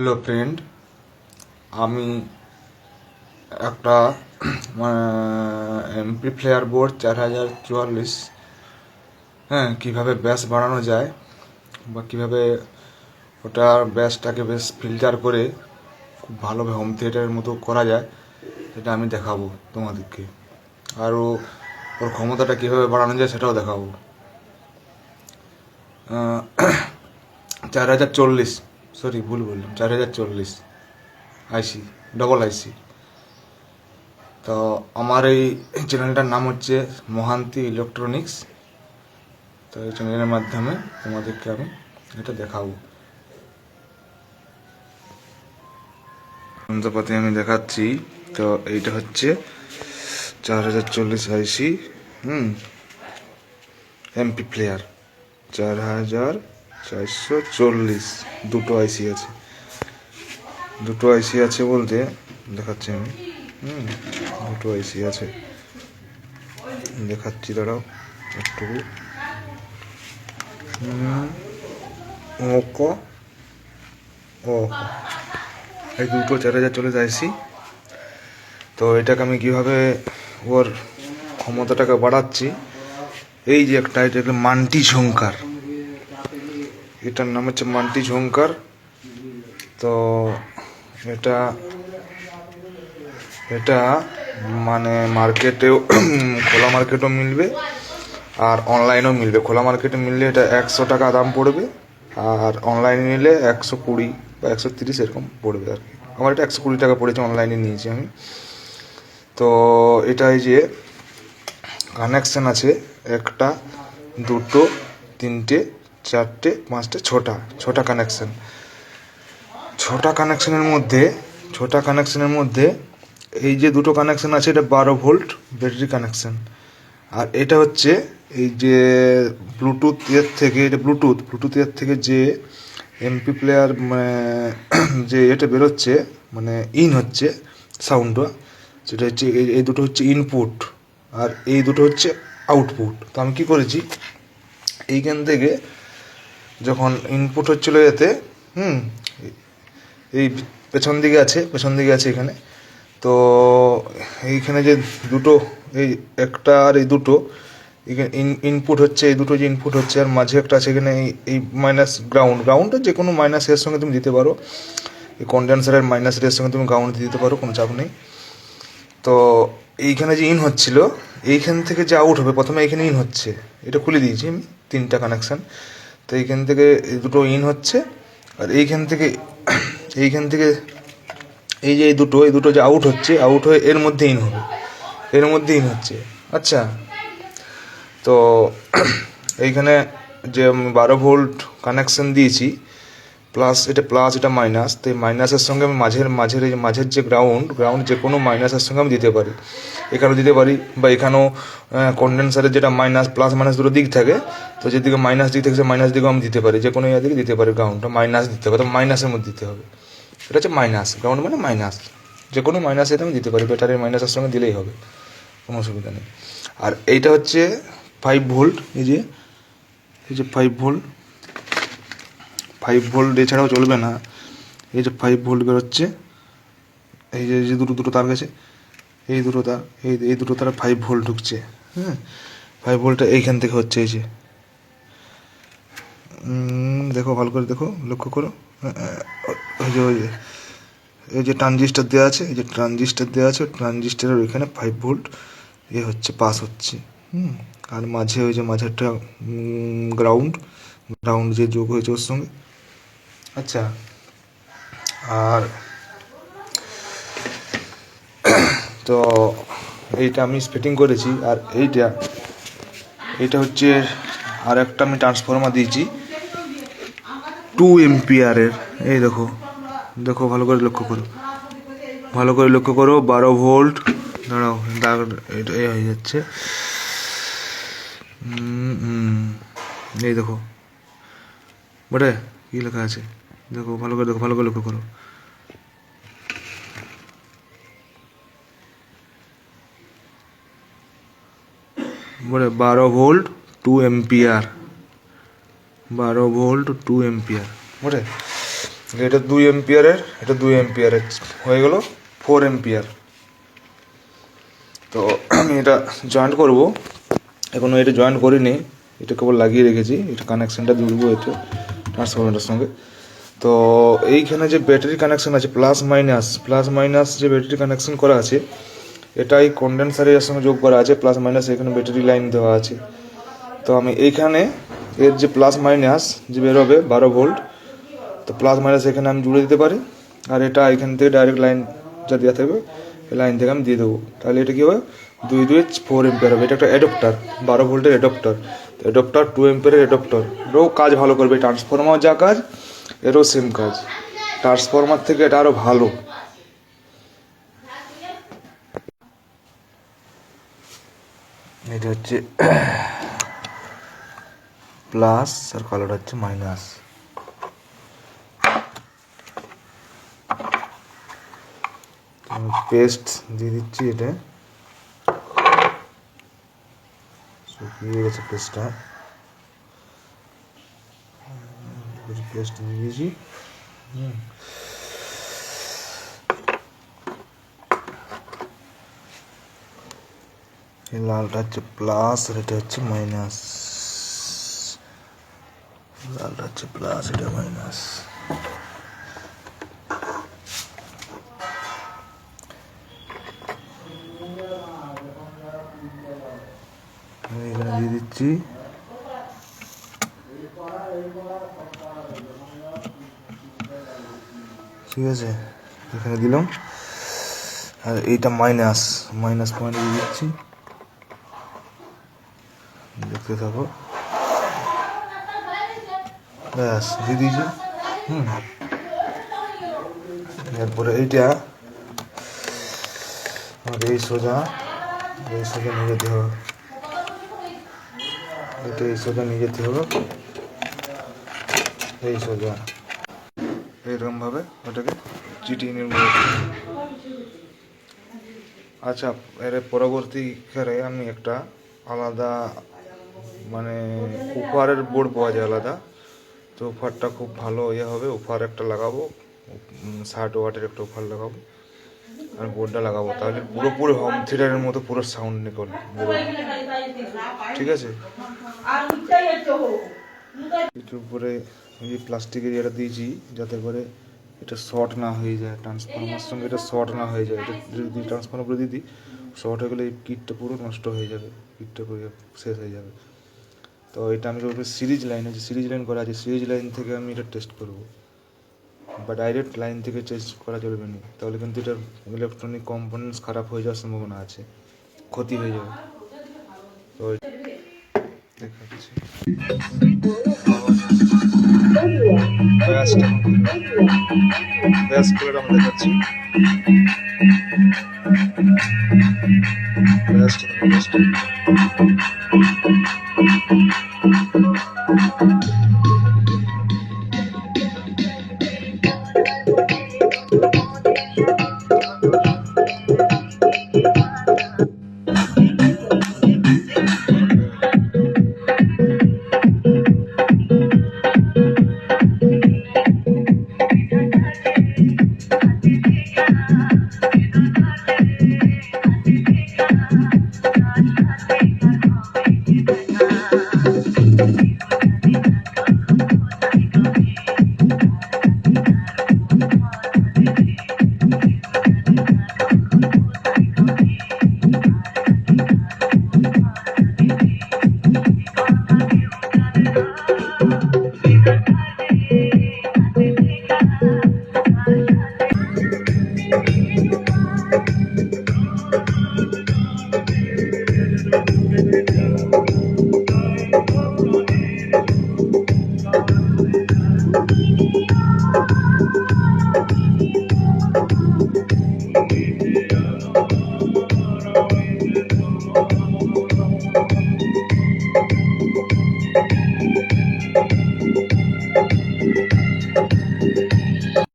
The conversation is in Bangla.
হ্যালো ফ্রেন্ড, আমি একটা এমপ্লিফায়ার বোর্ড 4044, হ্যাঁ, কীভাবে ব্যাস বাড়ানো যায় বা কীভাবে ওটার ব্যাসটাকে বেশ ফিল্টার করে খুব ভালোভাবে হোম থিয়েটারের মতো করা যায় সেটা আমি দেখাবো তোমাদেরকে। আরও ওর ক্ষমতাটা কীভাবে বাড়ানো যায় সেটাও দেখাবো। 4040, সরি ভুল বললাম, 4040 আইসি, ডবল আইসি। তো আমার এই চ্যানেলটার নাম হচ্ছে মহান্তি ইলেকট্রনিক্স। তো এই চ্যানেলের মাধ্যমে তোমাদেরকে আমি এটা দেখাবো, যন্ত্রপাতি আমি দেখাচ্ছি। তো এইটা হচ্ছে 4040 আইসি, এমপি প্লেয়ার 4440, দুটো আইসি আছে। দুটো আইসি আছে বলতে দেখাচ্ছি আমি, দুটো আইসি আছে দেখাচ্ছি, দাঁড়াও একটু। ওকো ও এই দুটো 4040 আইসি। তো এটাকে আমি কীভাবে ওর ক্ষমতাটাকে বাড়াচ্ছি, এই যে এটা মান্টি ঝংকার, এটার নাম হচ্ছে মান্টি ঝংকার। তো এটা এটা মানে মার্কেটেও খোলা মার্কেটেও মিলবে আর অনলাইনেও মিলবে। খোলা মার্কেটে মিললে এটা 100 টাকা দাম পড়বে, আর অনলাইনে নিলে 120 বা 130 এরকম পড়বে আর কি। আমার এটা 120 টাকা পড়েছে, অনলাইনে নিয়েছি আমি। তো এটাই যে কানেকশান আছে, একটা, দুটো, তিনটে, চারটে, পাঁচটে, ছটা কানেকশান। ছটা কানেকশানের মধ্যে এই যে দুটো কানেকশান আছে, এটা 12 ভোল্ট ব্যাটারি কানেকশান। আর এটা হচ্ছে এই যে ব্লুটুথ এর থেকে, এটা ব্লুটুথ এর থেকে যে এমপি প্লেয়ার যে এটা বেরোচ্ছে, মানে ইন হচ্ছে সাউন্ডটা, সেটা হচ্ছে এই দুটো হচ্ছে ইনপুট আর এই দুটো হচ্ছে আউটপুট। তো আমি কী করেছি, এইখান থেকে যখন ইনপুট হচ্ছিল এতে, এই পেছন দিকে আছে এখানে। তো এইখানে যে দুটো, এই একটা আর এই দুটো, এখানে ইনপুট হচ্ছে, এই দুটো যে ইনপুট হচ্ছে, আর মাঝে একটা আছে এখানে এই মাইনাস গ্রাউন্ড যে কোনো মাইনাস এর সঙ্গে তুমি দিতে পারো, এই কন্ডেন্সারের মাইনাস এর সঙ্গে তুমি গ্রাউন্ড দিতে পারো, কোনো চাপ নেই। তো এইখানে যে ইন হচ্ছিল, এইখান থেকে যে আউট হবে, প্রথমে এইখানে ইন হচ্ছে, এটা খুলে দিয়েছি আমি, তিনটা কানেকশান। তো এইখান থেকে এই দুটো ইন হচ্ছে, আর এইখান থেকে এই যে এই দুটো যে আউট হচ্ছে, আউট হয়ে এর মধ্যে ইন হচ্ছে। আচ্ছা, তো এইখানে যে 12 ভোল্ট কানেকশান দিয়েছি, এটা মাইনাস, তো এই মাইনাসের সঙ্গে আমি মাঝের যে গ্রাউন্ড যে কোনো মাইনাসের সঙ্গে আমি দিতে পারি। এখানেও দিতে পারি, বা এখানেও কন্ডেন্সারের যেটা মাইনাস প্লাস মাইনাস দুটো দিক থাকে, তো যেদিকে মাইনাস দিক থাকে সে মাইনাস দিকেও আমি দিতে পারি, যে কোনো দিকে দিতে পারি। গ্রাউন্ডটা মাইনাস দিতে হবে, তো মাইনাসের মধ্যে দিতে হবে। এটা হচ্ছে মাইনাস, গ্রাউন্ড মানে মাইনাস, যে কোনো মাইনাসে আমি দিতে পারি, ব্যাটারির মাইনাসের সঙ্গে দিলেই হবে, কোনো অসুবিধা নেই। আর এইটা হচ্ছে 5 ভোল্ট, এই যে 5 ভোল্ট এছাড়াও চলবে না। এই যে 5 ভোল্ট বেরোচ্ছে, এই যে দুটো তার গেছে, এই দুটো তার 5 ভোল্ট ঢুকছে, 5 ভোল্টটা এইখান থেকে হচ্ছে, এই যে দেখো, ভালো করে দেখো, লক্ষ্য করো, এই যে ট্রানজিস্টার দেওয়া আছে, ট্রানজিস্টারের ওইখানে 5 ভোল্ট হচ্ছে, পাস হচ্ছে। আর মাঝে ওই যে মাঝেরটা গ্রাউন্ড যে যোগ হয়েছে ওর সঙ্গে। আচ্ছা, আর তো এইটা আমি ফিটিং করেছি। আর এইটা হচ্ছে আর একটা আমি ট্রান্সফর্মার দিয়েছি 2 এম্পিয়ারের। এই দেখো ভালো করে লক্ষ্য করো, 12 ভোল্ট, দাঁড়াও দাগ, এটা হয়ে যাচ্ছে, এই দেখো বটে কী লেখা আছে, দেখো ভালো করে লক্ষ্য করো। বলে 12 ভোল্ট 2 এম্পিয়ার, বটে। এটা 2 এম্পিয়ারের, এটা 2 এম্পিয়ারের হয়ে গেল 4 এম্পিয়ার। তো আমি এটা জয়েন্ট করব, এখনও এটা জয়েন্ট করিনি, এটা কেবল লাগিয়ে রেখেছি। এটা কানেকশানটা জুড়বো এতে ট্রান্সফরমারের সঙ্গে। তো এইখানে যে ব্যাটারি কানেকশান আছে প্লাস মাইনাস যে ব্যাটারি কানেকশান করা আছে, এটাই কন্ডেন্সারের সঙ্গে যোগ করা আছে। প্লাস মাইনাস এখানে ব্যাটারি লাইন দেওয়া আছে। তো আমি এইখানে এর যে প্লাস মাইনাস যে বেরোবে 12 ভোল্ট, তো প্লাস মাইনাস এখানে আমি জুড়ে দিতে পারি। আর এটা এখান থেকে ডাইরেক্ট লাইন যা দেওয়া থাকবে এই লাইন থেকে আমি দিয়ে দেবো। তাহলে এটা কী হবে, 2 4 এম্পিয়ার হবে। এটা একটা অ্যাডপ্টার, 12 ভোল্টের অ্যাডপ্টার। 2 এম্পিয়ারের অ্যাডপ্টার, এটাও কাজ ভালো করবে। ট্রান্সফরমার যা কাজ, এরও সেম কাজ। ট্রান্সফরমার থেকে এটা আরও ভালো। এটা হচ্ছে প্লাস আর কালারটা হচ্ছে মাইনাস। আমি পেস্ট দিয়ে দিচ্ছি। এটা শুকিয়ে গেছে পেস্টটা, পেস্ট দিয়ে দিয়েছি। এই লালটা হচ্ছে প্লাস আর এটা হচ্ছে মাইনাস। লালটা হচ্ছে প্লাস, এটা মাইনাস। আমি এখানে দিয়ে দিচ্ছি। ঠিক আছে, এখানে দিলাম। আর এইটা মাইনাস পয়েন্ট দিয়ে দিচ্ছি। দেখতে থাকো, ব্যাস দিয়ে দিয়েছি। এরপরে এইটা আমাকে এই সোজা নিয়ে যেতে হবে। এটা এই সোজা নিয়ে যেতে হবে, এই সোজা এইরকমভাবে ওটাকে চিটিয়ে নেব। আচ্ছা, এর পরবর্তীকালে আমি একটা আলাদা মানে উফারের বোর্ড পাওয়া যায় আলাদা। তো উফারটা খুব ভালো হবে। উফার একটা লাগাবো, 60 ওয়াটের একটা উফার লাগাবো আর বোর্ডটা লাগাবো। তাহলে পুরোপুরি হোম থিয়েটারের মতো পুরো সাউন্ড নিকল। ঠিক আছে, এটার উপরে এই প্লাস্টিকের এটা দিয়েছি যাতে করে এটা শর্ট না হয়ে যায়, ট্রান্সফরমার সঙ্গে এটা শর্ট না হয়ে যায়। এটা যদি ট্রান্সফরমার করে দিই, শর্ট হয়ে গেলে এই কিটটা পুরো নষ্ট হয়ে যাবে, কিটটা পুরো শেষ হয়ে যাবে। তো এটা আমি সিরিজ লাইন আছে, সিরিজ লাইন করা আছে। সিরিজ লাইন থেকে আমি এটা টেস্ট করবো, বা ডাইরেক্ট লাইন থেকে টেস্ট করা চলবে না। তাহলে কিন্তু এটার ইলেকট্রনিক কম্পোনেন্টস খারাপ হয়ে যাওয়ার সম্ভাবনা আছে, ক্ষতি হয়ে যাবে। তো দেখাচ্ছি ব্যাস করে আমরা দেখাচ্ছি।